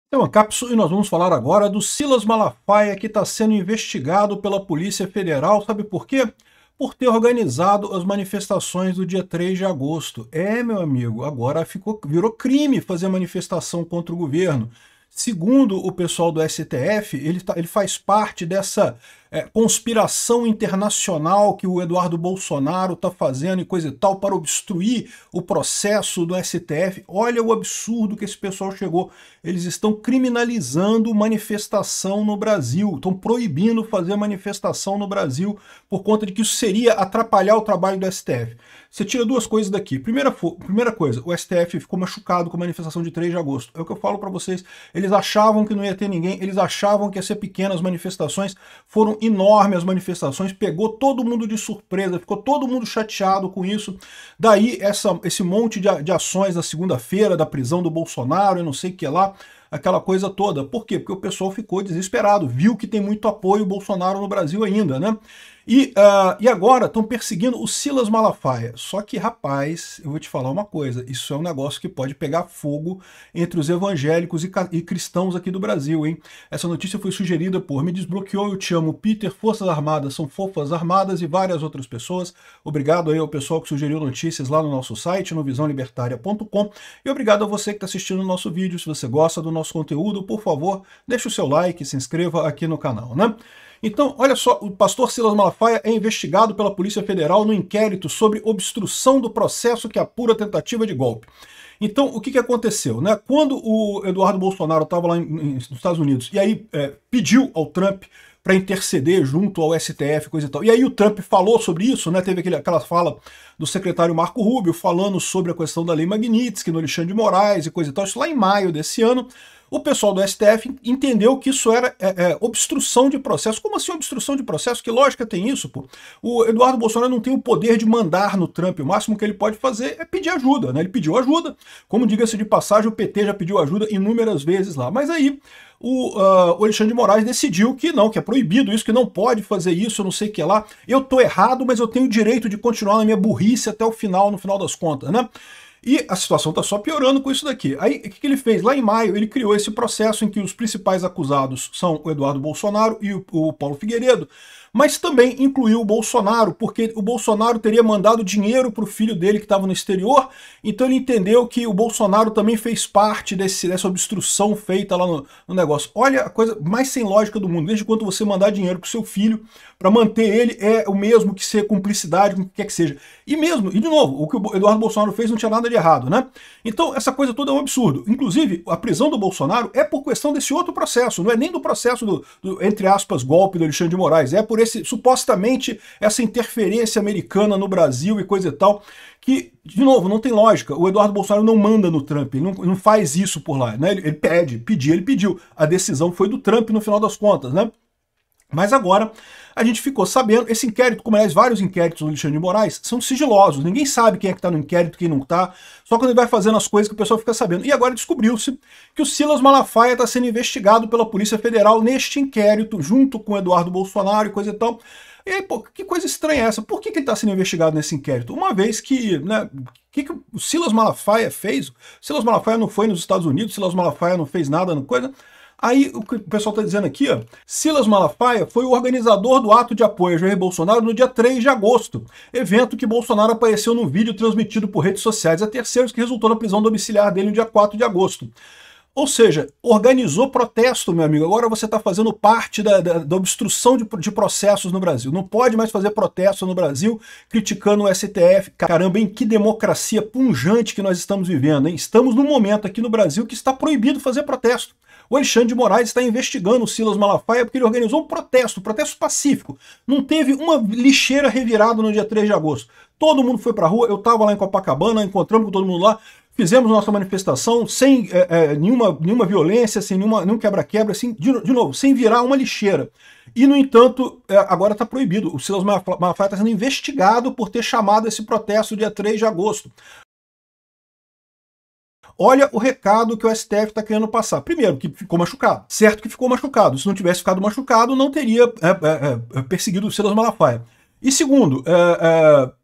É uma cápsula e nós vamos falar agora do Silas Malafaia, que está sendo investigado pela Polícia Federal. Sabe por quê? Por ter organizado as manifestações do dia 3 de agosto. Meu amigo, agora virou crime fazer manifestação contra o governo. Segundo o pessoal do STF, ele faz parte dessa conspiração internacional que o Eduardo Bolsonaro está fazendo e coisa e tal para obstruir o processo do STF. Olha o absurdo que esse pessoal chegou. Eles estão criminalizando manifestação no Brasil, estão proibindo fazer manifestação no Brasil por conta de que isso seria atrapalhar o trabalho do STF. Você tira duas coisas daqui. Primeira coisa, o STF ficou machucado com a manifestação de 3 de agosto. É o que eu falo para vocês. Eles achavam que não ia ter ninguém, eles achavam que ia ser pequenas manifestações, foram enormes as manifestações, pegou todo mundo de surpresa, ficou todo mundo chateado com isso. Daí esse monte de ações na segunda-feira, da prisão do Bolsonaro e não sei o que lá, aquela coisa toda. Por quê? Porque o pessoal ficou desesperado, viu que tem muito apoio Bolsonaro no Brasil ainda, né? E agora estão perseguindo o Silas Malafaia. Só que, rapaz, eu vou te falar uma coisa, isso é um negócio que pode pegar fogo entre os evangélicos e cristãos aqui do Brasil, hein? Essa notícia foi sugerida por Me Desbloqueou, Eu Te Amo, Peter, Forças Armadas São Fofas Armadas e várias outras pessoas. Obrigado aí ao pessoal que sugeriu notícias lá no nosso site, no visãolibertaria.com. E obrigado a você que está assistindo o nosso vídeo. Se você gosta do nosso conteúdo, por favor, deixe o seu like, se inscreva aqui no canal, né? Então, olha só, o pastor Silas Malafaia é investigado pela Polícia Federal no inquérito sobre obstrução do processo que apura tentativa de golpe. Então, o que aconteceu, né? Quando o Eduardo Bolsonaro estava lá nos Estados Unidos e aí pediu ao Trump para interceder junto ao STF, coisa e tal. E aí o Trump falou sobre isso, né? Teve aquela fala do secretário Marco Rubio falando sobre a questão da Lei Magnitsky, no Alexandre de Moraes e coisa e tal. Isso lá em maio desse ano. O pessoal do STF entendeu que isso era obstrução de processo. Como assim obstrução de processo? Que lógica tem isso, pô? O Eduardo Bolsonaro não tem o poder de mandar no Trump. O máximo que ele pode fazer é pedir ajuda, né? Ele pediu ajuda. Como diga-se de passagem, o PT já pediu ajuda inúmeras vezes lá. Mas aí o Alexandre de Moraes decidiu que não, que é proibido isso, que não pode fazer isso, não sei o que lá. Eu tô errado, mas eu tenho o direito de continuar na minha burrice até o final, no final das contas, né? E a situação está só piorando com isso daqui. Aí, o que ele fez? Lá em maio, ele criou esse processo em que os principais acusados são o Eduardo Bolsonaro e o Paulo Figueiredo, mas também incluiu o Bolsonaro, porque o Bolsonaro teria mandado dinheiro para o filho dele que estava no exterior, então ele entendeu que o Bolsonaro também fez parte dessa obstrução feita lá no negócio. Olha a coisa mais sem lógica do mundo. Desde quando você mandar dinheiro para o seu filho para manter ele é o mesmo que ser cumplicidade com o que quer que seja. E de novo, o que o Eduardo Bolsonaro fez não tinha nada de errado, né? Então essa coisa toda é um absurdo. Inclusive, a prisão do Bolsonaro é por questão desse outro processo, não é nem do processo do entre aspas, golpe do Alexandre de Moraes, é por supostamente essa interferência americana no Brasil e coisa e tal, que, de novo, não tem lógica. O Eduardo Bolsonaro não manda no Trump, ele não faz isso por lá, né? Ele pediu. A decisão foi do Trump no final das contas, né? Mas agora a gente ficou sabendo, esse inquérito, como aliás vários inquéritos do Alexandre de Moraes, são sigilosos, ninguém sabe quem é que está no inquérito, quem não está, só quando ele vai fazendo as coisas que o pessoal fica sabendo. E agora descobriu-se que o Silas Malafaia está sendo investigado pela Polícia Federal neste inquérito, junto com o Eduardo Bolsonaro e coisa e tal. E aí, pô, que coisa estranha é essa? Por que ele está sendo investigado nesse inquérito? Uma vez que, né, o que o Silas Malafaia fez? O Silas Malafaia não foi nos Estados Unidos, o Silas Malafaia não fez nada, não coisa... Aí o que o pessoal está dizendo aqui, ó, Silas Malafaia foi o organizador do ato de apoio a Jair Bolsonaro no dia 3 de agosto, evento que Bolsonaro apareceu num vídeo transmitido por redes sociais a terceiros que resultou na prisão domiciliar dele no dia 4 de agosto. Ou seja, organizou protesto, meu amigo. Agora você está fazendo parte da obstrução de processos no Brasil. Não pode mais fazer protesto no Brasil criticando o STF. Caramba, hein? Que democracia punjante que nós estamos vivendo, hein? Estamos num momento aqui no Brasil que está proibido fazer protesto. O Alexandre de Moraes está investigando o Silas Malafaia porque ele organizou um protesto pacífico. Não teve uma lixeira revirada no dia 3 de agosto. Todo mundo foi para a rua, eu estava lá em Copacabana, encontramos com todo mundo lá, fizemos nossa manifestação sem nenhuma violência, sem nenhum quebra-quebra, assim, de novo, sem virar uma lixeira. E, no entanto, agora está proibido. O Silas Malafaia está sendo investigado por ter chamado esse protesto dia 3 de agosto. Olha o recado que o STF está querendo passar. Primeiro, que ficou machucado. Certo que ficou machucado. Se não tivesse ficado machucado, não teria perseguido o Silas Malafaia. E segundo,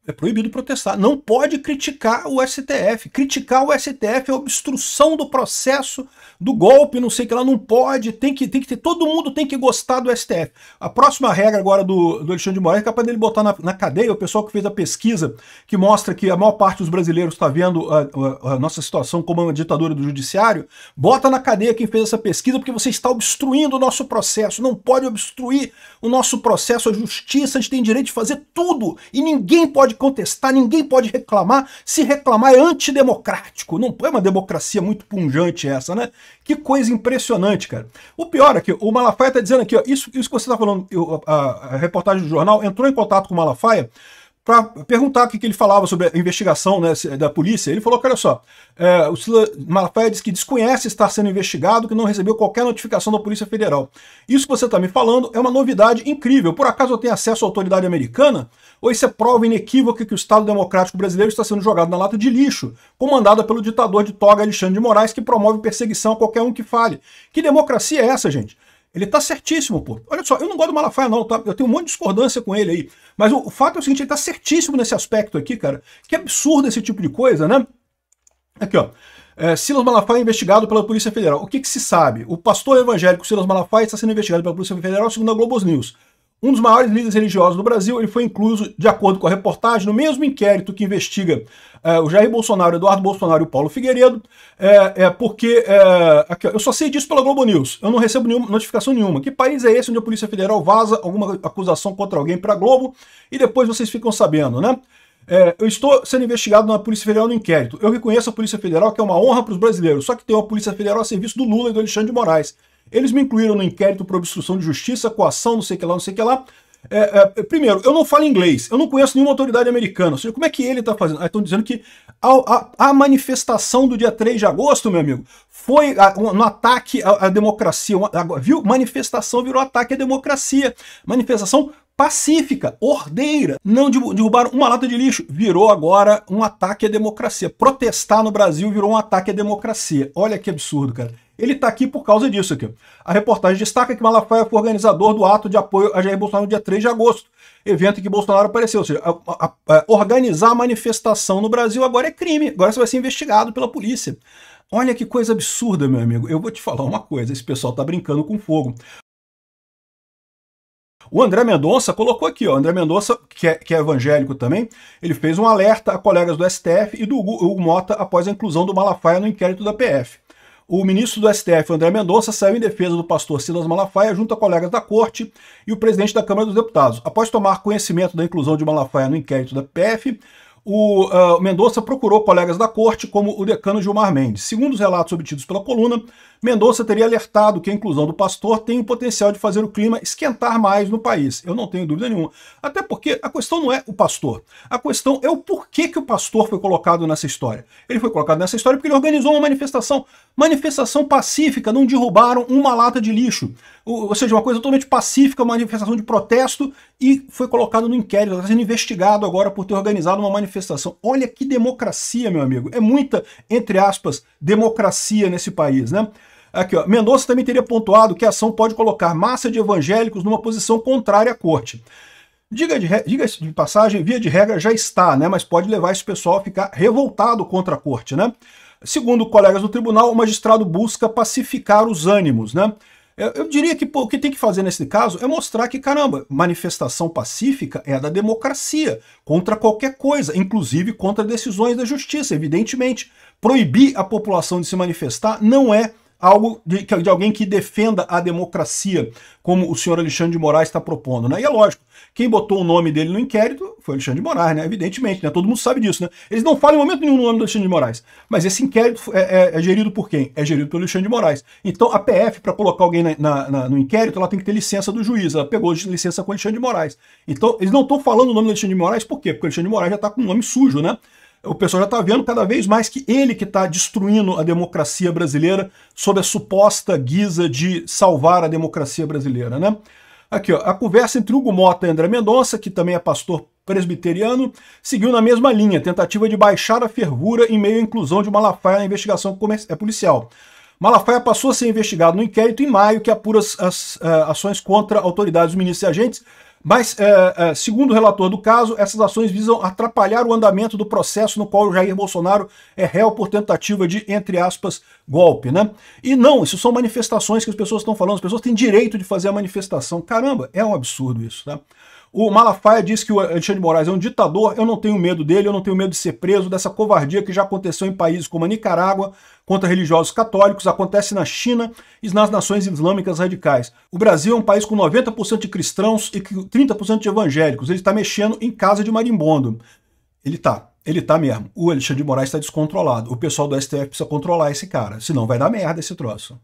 É proibido protestar. Não pode criticar o STF. Criticar o STF é obstrução do processo do golpe, não sei o que lá, não pode. Tem que ter, todo mundo tem que gostar do STF. A próxima regra agora do Alexandre de Moraes é capaz dele botar na cadeia o pessoal que fez a pesquisa que mostra que a maior parte dos brasileiros está vendo a nossa situação como uma ditadura do judiciário. Bota na cadeia quem fez essa pesquisa porque você está obstruindo o nosso processo. Não pode obstruir o nosso processo, a justiça, a gente tem direito de fazer tudo e ninguém pode contestar, ninguém pode reclamar. Se reclamar é antidemocrático. Não é uma democracia muito pungente essa, né? Que coisa impressionante, cara. O pior é que o Malafaia está dizendo aqui, ó, isso que você está falando, a reportagem do jornal entrou em contato com o Malafaia para perguntar o que ele falava sobre a investigação, né, da polícia. Ele falou que, olha só, o Silas Malafaia diz que desconhece estar sendo investigado, que não recebeu qualquer notificação da Polícia Federal. Isso que você está me falando é uma novidade incrível. Por acaso eu tenho acesso à autoridade americana? Ou isso é prova inequívoca que o Estado Democrático Brasileiro está sendo jogado na lata de lixo, comandada pelo ditador de toga Alexandre de Moraes, que promove perseguição a qualquer um que fale? Que democracia é essa, gente? Ele tá certíssimo, pô. Olha só, eu não gosto do Malafaia não, tá? Eu tenho um monte de discordância com ele aí. Mas o fato é o seguinte, ele tá certíssimo nesse aspecto aqui, cara. Que absurdo esse tipo de coisa, né? Aqui, ó. Silas Malafaia é investigado pela Polícia Federal. O que se sabe? O pastor evangélico Silas Malafaia está sendo investigado pela Polícia Federal, segundo a Globo News. Um dos maiores líderes religiosos do Brasil, ele foi incluso, de acordo com a reportagem, no mesmo inquérito que investiga o Jair Bolsonaro, Eduardo Bolsonaro e o Paulo Figueiredo, porque aqui, eu só sei disso pela Globo News, eu não recebo notificação nenhuma. Que país é esse onde a Polícia Federal vaza alguma acusação contra alguém para a Globo e depois vocês ficam sabendo, né? Eu estou sendo investigado na Polícia Federal no inquérito. Eu reconheço a Polícia Federal, que é uma honra para os brasileiros, só que tem uma Polícia Federal a serviço do Lula e do Alexandre de Moraes. Eles me incluíram no inquérito por obstrução de justiça, coação, não sei o que lá, não sei o que lá. Primeiro, eu não falo inglês, eu não conheço nenhuma autoridade americana. Ou seja, como é que ele está fazendo? Estão dizendo que a manifestação do dia 3 de agosto, meu amigo, foi um ataque à democracia. Viu? Manifestação virou ataque à democracia. Manifestação pacífica, ordeira. Não derrubaram uma lata de lixo. Virou agora um ataque à democracia. Protestar no Brasil virou um ataque à democracia. Olha que absurdo, cara. Ele está aqui por causa disso aqui. A reportagem destaca que Malafaia foi organizador do ato de apoio a Jair Bolsonaro no dia 3 de agosto, evento em que Bolsonaro apareceu. Ou seja, organizar a manifestação no Brasil agora é crime, agora você vai ser investigado pela polícia. Olha que coisa absurda, meu amigo. Eu vou te falar uma coisa, esse pessoal está brincando com fogo. O André Mendonça colocou aqui, ó, André Mendonça, que é evangélico também, ele fez um alerta a colegas do STF e do Hugo Mota após a inclusão do Malafaia no inquérito da PF. O ministro do STF, André Mendonça, saiu em defesa do pastor Silas Malafaia junto a colegas da corte e o presidente da Câmara dos Deputados. Após tomar conhecimento da inclusão de Malafaia no inquérito da PF, o Mendonça procurou colegas da corte, como o decano Gilmar Mendes. Segundo os relatos obtidos pela coluna, Mendonça teria alertado que a inclusão do pastor tem o potencial de fazer o clima esquentar mais no país. Eu não tenho dúvida nenhuma. Até porque a questão não é o pastor. A questão é o porquê que o pastor foi colocado nessa história. Ele foi colocado nessa história porque ele organizou uma manifestação. Manifestação pacífica, não derrubaram uma lata de lixo. Ou seja, uma coisa totalmente pacífica, uma manifestação de protesto, e foi colocado no inquérito. Está sendo investigado agora por ter organizado uma manifestação. Olha que democracia, meu amigo. É muita, entre aspas, democracia nesse país, né? Aqui, ó. Mendonça também teria pontuado que a ação pode colocar massa de evangélicos numa posição contrária à corte. Diga-se de passagem, via de regra já está, né? Mas pode levar esse pessoal a ficar revoltado contra a corte, né? Segundo colegas do tribunal, o magistrado busca pacificar os ânimos, né? Eu diria que o que tem que fazer nesse caso é mostrar que, caramba, manifestação pacífica é a da democracia, contra qualquer coisa, inclusive contra decisões da justiça, evidentemente. Proibir a população de se manifestar não é algo de alguém que defenda a democracia, como o senhor Alexandre de Moraes está propondo, né? E é lógico, quem botou o nome dele no inquérito foi o Alexandre de Moraes, né? Evidentemente, né? Todo mundo sabe disso, né? Eles não falam em momento nenhum no nome do Alexandre de Moraes, mas esse inquérito é gerido por quem? É gerido pelo Alexandre de Moraes. Então a PF, para colocar alguém no inquérito, ela tem que ter licença do juiz, ela pegou licença com o Alexandre de Moraes. Então eles não estão falando o nome do Alexandre de Moraes, por quê? Porque o Alexandre de Moraes já está com um nome sujo, né? O pessoal já está vendo cada vez mais que ele que está destruindo a democracia brasileira sob a suposta guisa de salvar a democracia brasileira, né? Aqui, ó, a conversa entre Hugo Mota e André Mendonça, que também é pastor presbiteriano, seguiu na mesma linha, tentativa de baixar a fervura em meio à inclusão de Malafaia na investigação policial. Malafaia passou a ser investigado no inquérito em maio, que apura as ações contra autoridades, ministros e agentes Mas, segundo o relator do caso, essas ações visam atrapalhar o andamento do processo no qual o Jair Bolsonaro é réu por tentativa de, entre aspas, golpe, né? E não, isso são manifestações que as pessoas estão falando, as pessoas têm direito de fazer a manifestação. Caramba, é um absurdo isso, tá? O Malafaia diz que o Alexandre de Moraes é um ditador, eu não tenho medo dele, eu não tenho medo de ser preso, dessa covardia que já aconteceu em países como a Nicarágua, contra religiosos católicos, acontece na China e nas nações islâmicas radicais. O Brasil é um país com 90% de cristãos e 30% de evangélicos, ele está mexendo em casa de marimbondo. Ele tá mesmo. O Alexandre de Moraes está descontrolado. O pessoal do STF precisa controlar esse cara, senão vai dar merda esse troço.